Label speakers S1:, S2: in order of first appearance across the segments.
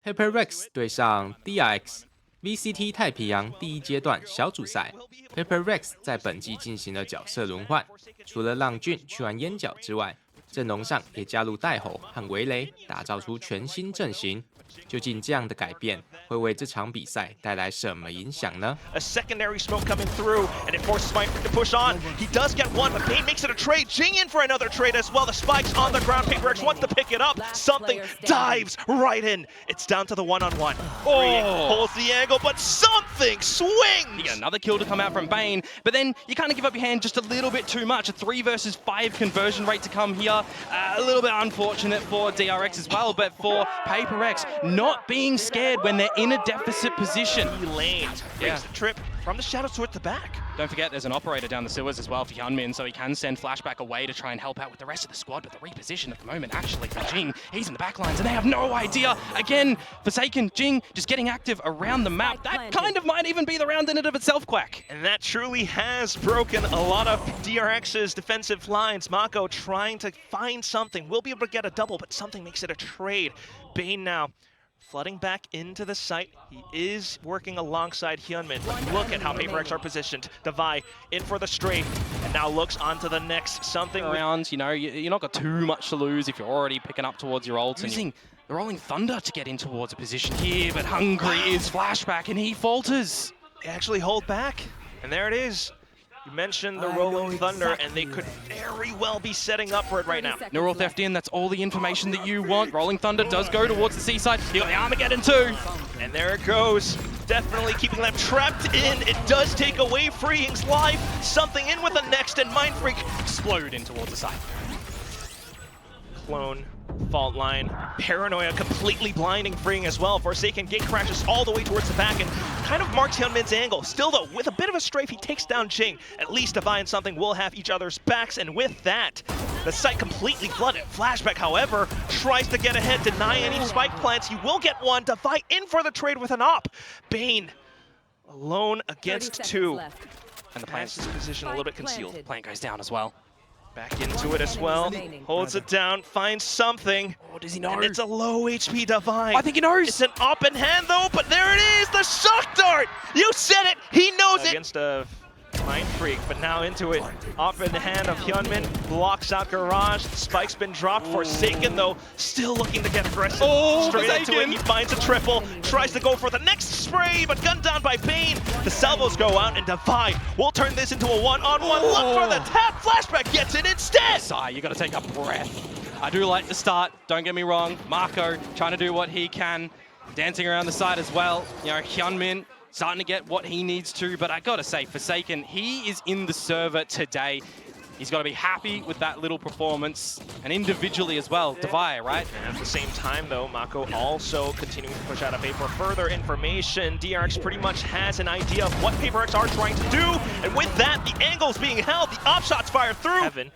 S1: PRX 对上 DRX VCT 太平洋第一阶段小组赛 ，PRX 在本季进行了角色轮换，除了让俊去完烟角之外，阵容上也加入带吼和维雷，打造出全新阵型。究竟这样的改变会为这场比赛带来什么影响呢
S2: ？A secondary smoke coming through, and it forces Mindfreak to push on. He does get one, but Bane makes it a trade. Jing in for another trade as well. The spike's on the ground. PRX wants to pick it up. Something dives right in. It's down to the one-on-one. Holds the angle, but something swings.
S3: You get another kill to come out from Bane, but then you kind of give up your hand just a little bit too much. A 3 versus 5 conversion rate to come here. A little bit unfortunate for DRX as well, but for PRX, not being scared when they're in a deficit position.
S2: He lanes, makes the trip from the shadows towards the back.
S3: Don't forget there's an operator down the sewers as well for Hyunmin, so he can send FlashBack away to try and help out with the rest of the squad, but the reposition at the moment actually for Jing, he's in the backlines and they have no idea. Again, Forsaken, Jing just getting active around the map. That kind of might even be the round in and of itself, Quack.
S2: And that truly has broken a lot of DRX's defensive lines. Mako trying to find something, will be able to get a double, but something makes it a trade. Bane now flooding back into the site. He is working alongside Hyunmin. But look at how PRX are positioned. Devi in for the straight, and now looks onto the next. Something
S3: around, you know, you're not got too much to lose if you're already picking up towards your ults. Using the Rolling Thunder to get in towards a position here, but hungry is FlashBack, and he falters.
S2: They actually hold back, and there it is. You mentioned the Rolling Thunder, and they could very well be setting up for it right now.
S3: Neural Theft in, that's all the information that you want. Rolling Thunder does go towards the seaside. You got the Armageddon too.
S2: And there it goes. Definitely keeping them trapped in. It does take away Freeing's life. Something in with the next, and Mindfreak
S3: explode in towards the side.
S2: Clone. Fault line, Paranoia completely blinding Freeing as well. Forsaken gate crashes all the way towards the back and kind of marks Hyunmin's angle. Still though, with a bit of a strafe, he takes down Jing. At least Devi and Something will have each other's backs, and with that, the site completely flooded. FlashBack, however, tries to get ahead, deny any spike plants. He will get one. Devi in for the trade with an op. Bane alone against 2.
S3: And the
S2: plant's his position a little bit concealed.
S3: Plant goes down as well.
S2: Back into it as well, holds it down, finds something.
S3: Oh, does he know?
S2: And it's a low HP Devi.
S3: I think he knows.
S2: It's an up in hand though, but there it is, the shock dart! You said it, he knows it! Against a Mindfreak, but now into it. Up in the hand of Hyunmin, blocks out Garage. Spike's been dropped. Forsaken though, still looking to get aggressive. Straight into it, he finds a triple, tries to go for the next spray, but gunned down by Bane. The salvos go out, and Devi will turn this into a one-on-one. Look for the tap, FlashBack gets it instead!
S3: Sai, you gotta take a breath. I do like the start, don't get me wrong. Mako trying to do what he can, dancing around the side as well. You know, Hyunmin starting to get what he needs to, but I gotta say, Forsaken, he is in the server today. He's got to be happy with that little performance, and individually as well. Devi, right?
S2: And at the same time, though, Mako also continuing to push out a paper. Further information, DRX pretty much has an idea of what PRX are trying to do, and with that, the angle's being held, the op shots fire through.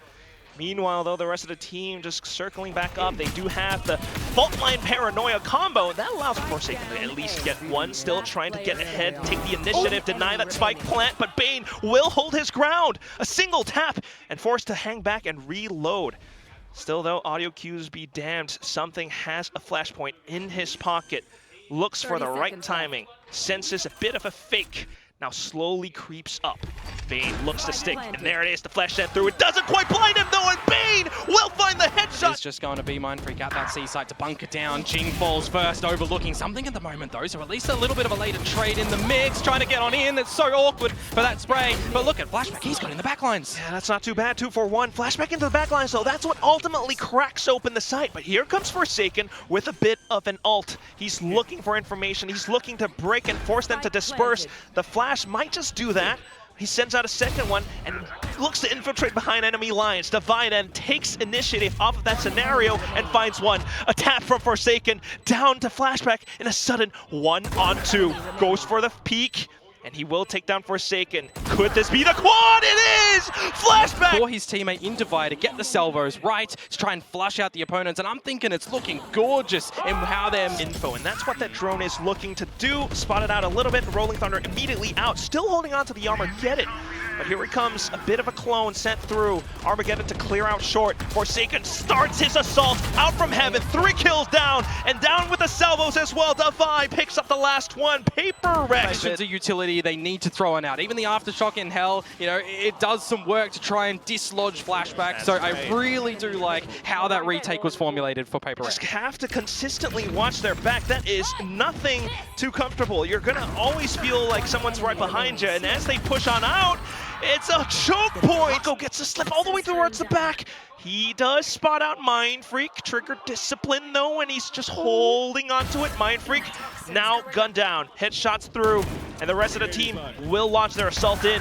S2: Meanwhile, though, the rest of the team just circling back up. They do have the Fault Line Paranoia combo. That allows Forsaken to at least get one. Still trying to get ahead, take the initiative, deny that spike plant, but Bane will hold his ground. A single tap and forced to hang back and reload. Still, though, audio cues be damned. Something has a flashpoint in his pocket. Looks for the right timing. Senses a bit of a fake. Now slowly creeps up. Bane looks to stick, and there it is, the flash sent through. It doesn't quite blind him though, and Bane will find the headshot!
S3: It's just going to be Mindfreak at that seaside to bunker down. Jing falls first, overlooking something at the moment though, so at least a little bit of a later trade in the mix, trying to get on in. It's so awkward for that spray, but look at FlashBack, he's got in the backlines.
S2: Yeah, that's not too bad, 2 for 1. FlashBack into the backlines though, that's what ultimately cracks open the site, but here comes Forsaken with a bit of an ult. He's looking for information, he's looking to break and force them to disperse. The flash might just do that. He sends out a second one and looks to infiltrate behind enemy lines. Devi then takes initiative off of that scenario and finds one. A tap from Forsaken down to FlashBack in a sudden 1-on-2. Goes for the peek. and he will take down Forsaken. Could this be the quad? It is! Flashback!
S3: For his teammate in Divide to get the salvos right, to try and flush out the opponents, and I'm thinking it's looking gorgeous in how they're
S2: info, and that's what that drone is looking to do. Spotted out a little bit, Rolling Thunder immediately out, still holding on to the Armageddon. But here he comes, a bit of a clone sent through. Armageddon to clear out short. Forsaken starts his assault out from heaven. 3 kills down, and down with the salvos as well. Divide picks up the last one. PRX.
S3: It's a utility they need to throw it out. Even the Aftershock in Hell, you know, it does some work to try and dislodge Flashback. So right. I really do like how that retake was formulated for PRX.
S2: Just have to consistently watch their back. That is nothing too comfortable. You're gonna always feel like someone's right behind you, and as they push on out, it's a choke point! Go gets a slip all the way towards the back. He does spot out Mind Freak. Trigger discipline though, and he's just holding onto it. Mind Freak now gunned down. Headshots through, and the rest of the team will launch their assault in.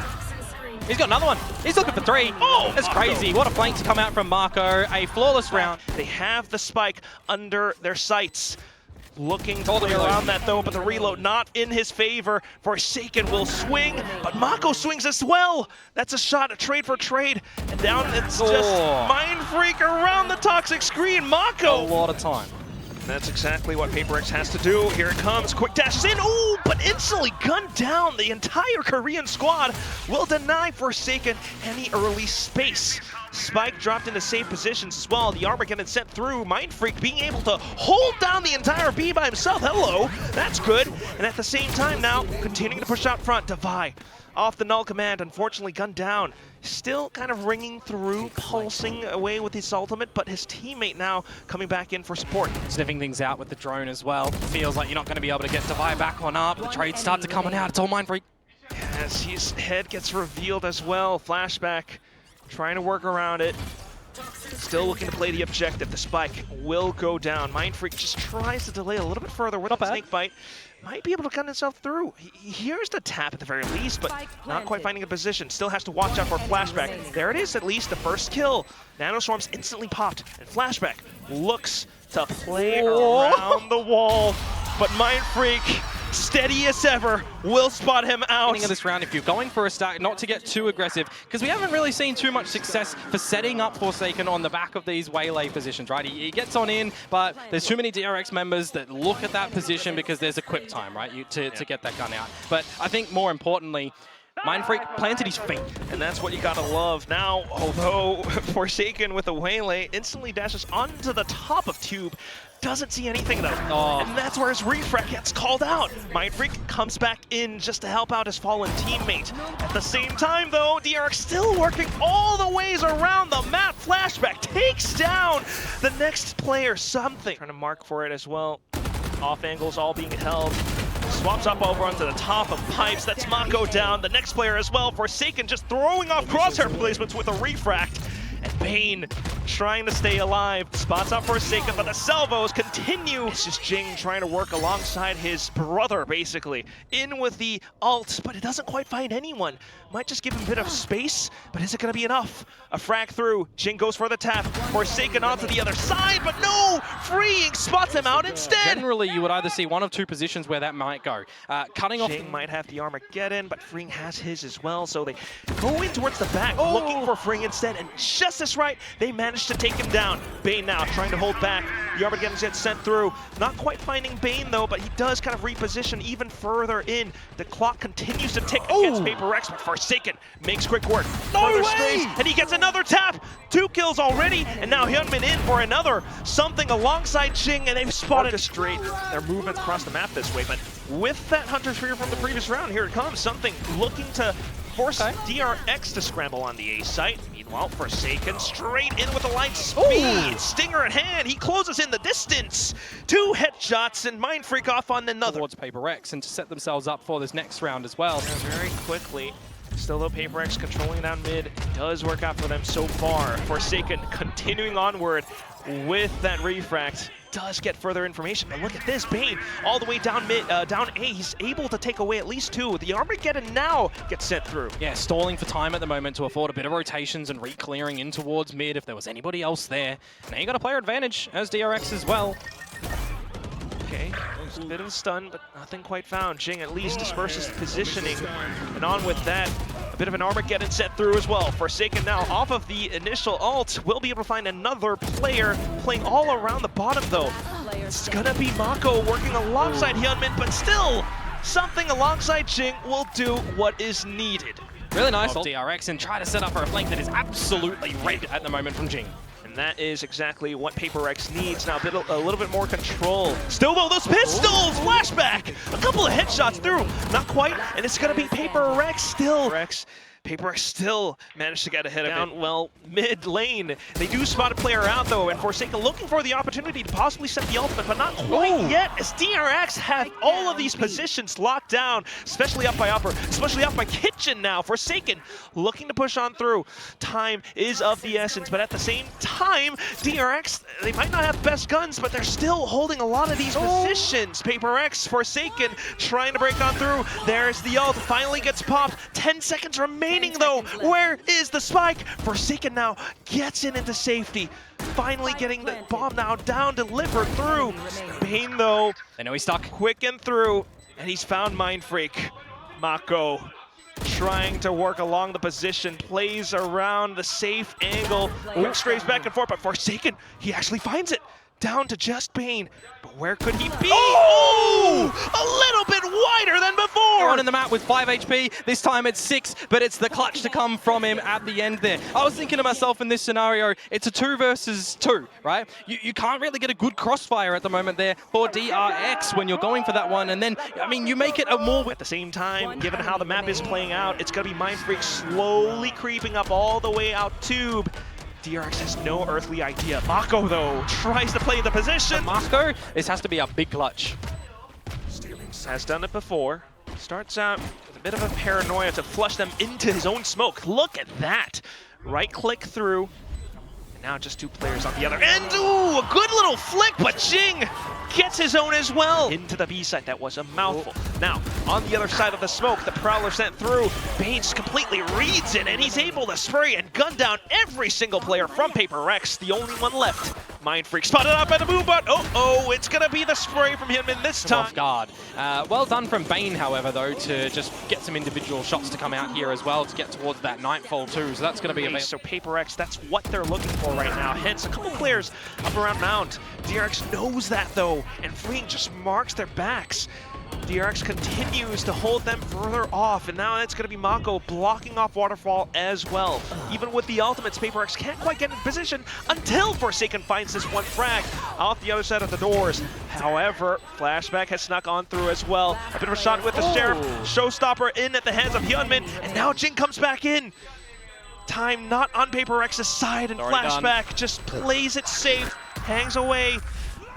S3: He's got another one. He's looking for 3.
S2: Oh,
S3: that's crazy. What a flank to come out from Marco. A flawless round.
S2: They have the spike under their sights. Looking to play around that though, but the reload not in his favor. Forsaken will swing, but Mako swings as well. That's a shot, a trade for trade. And down it's just Mind Freak around the toxic screen. Mako!
S3: A lot of time.
S2: That's exactly what PRX has to do. Here it comes, quick dashes in, ooh, but instantly gunned down. The entire Korean squad will deny Forsaken any early space. Spike dropped into safe positions as well. The Armageddon sent through. Mind Freak being able to hold down the entire B by himself. Hello, that's good. And at the same time now, continuing to push out front. Divide off the null command, unfortunately gunned down. Still kind of ringing through, pulsing away with his ultimate, but his teammate now coming back in for support.
S3: Sniffing things out with the drone as well. Feels like you're not going to be able to get Divide back on up. The trades start to coming out. It's all Mind Freak.
S2: As his head gets revealed as well. Flashback trying to work around it. Still looking to play the objective. The spike will go down. Mind Freak just tries to delay a little bit further with the snake bite. Might be able to gun himself through. He hears the tap at the very least, but not quite finding a position. Still has to watch out for Flashback. There it is, at least the first kill. Nanoswarms instantly popped, and Flashback looks to play around the wall. But Mind Freak, steady as ever, will spot him out.
S3: Beginning of this round, if you're going for a stack, not to get too aggressive, because we haven't really seen too much success for setting up Forsaken on the back of these waylay positions, right? He gets on in, but there's too many DRX members that look at that position because there's a quick time, right, to get that gun out. But I think more importantly, Mind Freak planted his feet.
S2: And that's what you gotta love. Now, although Forsaken with a waylay instantly dashes onto the top of Tube, doesn't see anything though. And that's where his refract gets called out. Mind Freak comes back in just to help out his fallen teammate. At the same time though, DRX still working all the ways around the map. Flashback takes down the next player. Something. Trying to mark for it as well. Off angles all being held. Swaps up over onto the top of pipes. That's Mako down. The next player as well. Forsaken just throwing off crosshair placements with a refract. And Bane trying to stay alive. Spots out Forsaken, but the salvos continue. It's just Jing trying to work alongside his brother, basically. In with the ult, but it doesn't quite find anyone. Might just give him a bit of space, but is it going to be enough? A frag through. Jing goes for the tap. Forsaken onto the other side, but no! Freeing spots him out instead!
S3: Generally, you would either see one of two positions where that might go. Cutting off...
S2: Jing might have the Armageddon, but Freeing has his as well, so they go in towards the back, looking for Freeing instead, and just as right, they managed to take him down. Bane now trying to hold back. The Armageddon gets sent through. Not quite finding Bane though, but he does kind of reposition even further in. The clock continues to tick against PRX, but Forsaken makes quick work. Further strays, and he gets another tap. 2 kills already, and now Hyunmin in for another. Something alongside Jing, and they've spotted straight their movement across the map this way. But with that Hunter's Fear from the previous round, here it comes. Something looking to force DRX to scramble on the A site. Meanwhile, Forsaken straight in with a light speed. Stinger at hand. He closes in the distance. 2 headshots and Mind Freak off on another.
S3: Towards PRX and to set themselves up for this next round as well.
S2: Yeah, very quickly. Still though, PRX controlling down mid does work out for them so far. Forsaken continuing onward with that refract. Does get further information, but look at this, Bane all the way down mid, down A. He's able to take away at least 2. The Armageddon now gets sent through.
S3: Yeah, stalling for time at the moment to afford a bit of rotations and re-clearing in towards mid if there was anybody else there. Now you got a player advantage as DRX as well.
S2: Okay, Just a bit of a stun, but nothing quite found. Jing at least disperses the positioning, and on with that. A bit of an Armageddon set through as well. Forsaken now off of the initial ult. Will be able to find another player playing all around the bottom though. It's gonna be Mako working alongside Hyunmin, but still, something alongside Jing will do what is needed.
S3: Really nice DRX and try to set up for a flank that is absolutely red at the moment from Jing.
S2: And that is exactly what PRX needs. Now a little bit more control. Still though, those pistols! FlashBack! A couple of headshots through. Not quite, and it's gonna be PRX still. PRX still managed to get ahead of it. Well, mid lane. They do spot a player out though, and Forsaken looking for the opportunity to possibly set the ultimate, but not quite yet, as DRX have all of these positions locked down, especially up by Upper, especially up by Kitchen now. Forsaken looking to push on through. Time is of the essence, but at the same time, DRX, they might not have best guns, but they're still holding a lot of these positions. PRX, Forsaken, trying to break on through. There's the ult, finally gets popped. 10 seconds remaining though. Where is the spike? Forsaken now gets into safety. Finally getting the bomb now down, delivered through. Bane though,
S3: I know he's stuck.
S2: Quick and through, and he's found Mind Freak. Mako trying to work along the position, plays around the safe angle, whip strays back and forth, but Forsaken, he actually finds it. Down to just Bane, but where could he be? Oh! A little bit wider than before!
S3: On in the map with 5 HP, this time it's 6, but it's the clutch to come from him at the end there. I was thinking to myself in this scenario, it's a 2 versus 2, right? You can't really get a good crossfire at the moment there for DRX when you're going for that one, and then, I mean, you make it a more...
S2: At the same time, given how the map is playing out, it's gonna be Mind Freak slowly creeping up all the way out tube. DRX has no earthly idea. Mako, though, tries to play the position.
S3: Mako, this has to be a big clutch.
S2: Has done it before. Starts out with a bit of a paranoia to flush them into his own smoke. Look at that. Right-click through. And now just 2 players on the other end. Ooh, a good little flick, but Jing gets his own as well. Into the B side, that was a mouthful. Now, on the other side of the smoke, the Prowler sent through. Bane just completely reads it, and he's able to spray and gun down every single player from PRX, the only one left. Mind Freak spotted up at the move, but oh, it's gonna be the spray from him in this time.
S3: Off guard. Well done from Bane, however, though, to just get some individual shots to come out here as well to get towards that Nightfall too, so that's gonna be
S2: So PRX, that's what they're looking for right now. Hence, a couple players up around Mount. DRX knows that though, and Freeing just marks their backs. DRX continues to hold them further off, and now it's going to be Mako blocking off Waterfall as well. Even with the ultimates, PRX can't quite get in position until Forsaken finds this one frag off the other side of the doors. However, FlashBack has snuck on through as well. A bit of a shot with the Sheriff. Showstopper in at the hands of Hyunmin, and now Jing comes back in. Time not on PRX's side, and FlashBack just plays it safe, hangs away.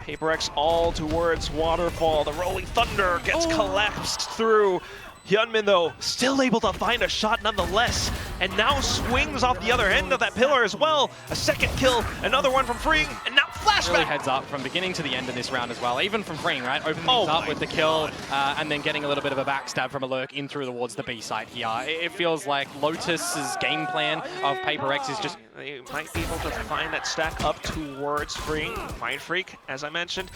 S2: PRX all towards Waterfall. The Rolling Thunder gets collapsed through. Hyunmin, though, still able to find a shot nonetheless, and now swings off the other end of that pillar as well. A second kill, another one from Freeing, and now FlashBack.
S3: Really heads up from beginning to the end in this round as well, even from Freeing, right? Opening things up with the kill, and then getting a little bit of a backstab from a lurk in through towards the B site here. It feels like Lotus's game plan of PRX is just...
S2: They might be able to find that stack up towards Freeing. Mind Freak, as I mentioned,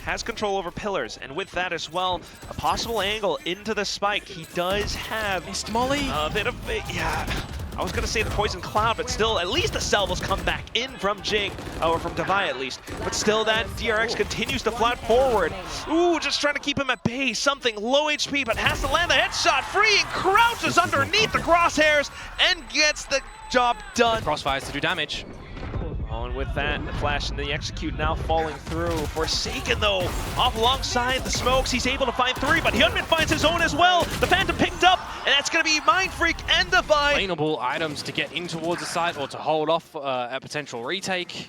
S2: has control over pillars, and with that as well, a possible angle into the spike. He does have
S3: missed Molly.
S2: A bit of, I was gonna say the Poison Cloud, but still, at least the salvos come back in from Jing, or from Devi at least. But still, that DRX continues to flat forward. Ooh, just trying to keep him at bay. Something low HP, but has to land the headshot. Freeing crouches underneath the crosshairs and gets the job done.
S3: Crossfires to do damage.
S2: And with that, the flash and the execute now falling through. Forsaken, though, off alongside the smokes. He's able to find 3, but Hyunmin finds his own as well. The Phantom picked up, and that's going to be Mind Freak and Devi.
S3: Flammable items to get in towards the site or to hold off a potential retake.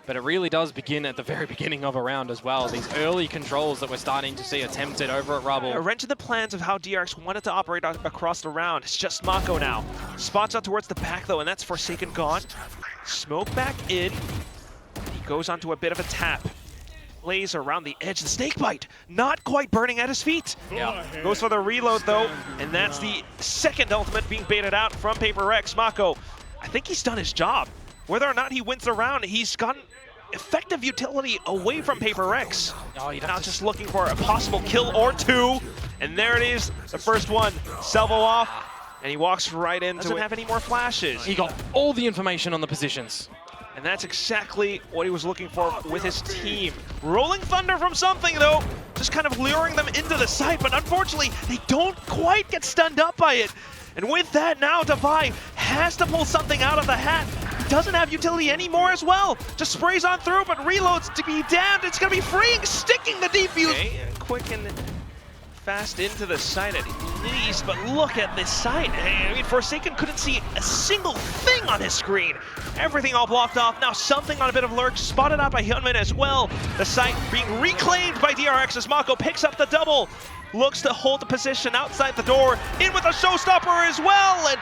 S3: But it really does begin at the very beginning of a round as well. These early controls that we're starting to see attempted over at Rubble.
S2: A wrench in the plans of how DRX wanted to operate across the round. It's just Mako now. Spots out towards the back, though, and that's Forsaken gone. Smoke back in. He goes onto a bit of a tap. Plays around the edge. The snakebite not quite burning at his feet.
S3: Yeah.
S2: Goes for the reload, though, and that's the second ultimate being baited out from PRX. Mako, I think he's done his job. Whether or not he wins the round, he's gotten effective utility away from PRX.
S3: Oh, you'd have
S2: Now
S3: to
S2: just looking for a possible kill or two. And there it is, the first one. Salvo off, and he walks right into it. Doesn't have any more flashes.
S3: He got all the information on the positions.
S2: And that's exactly what he was looking for with his team. Rolling Thunder from something, though, just kind of luring them into the site, but unfortunately, they don't quite get stunned up by it. And with that, now Devi has to pull something out of the hat. He doesn't have utility anymore as well. Just sprays on through, but reloads to be damned. It's going to be freeing, sticking the defuse. Okay, and quick and fast into the site at least, but look at this site. I mean, Forsaken couldn't see a single thing on his screen. Everything all blocked off. Now something on a bit of lurch, spotted out by Hyunmin as well. The site being reclaimed by DRX as Mako picks up the double. Looks to hold the position outside the door. In with a showstopper as well, and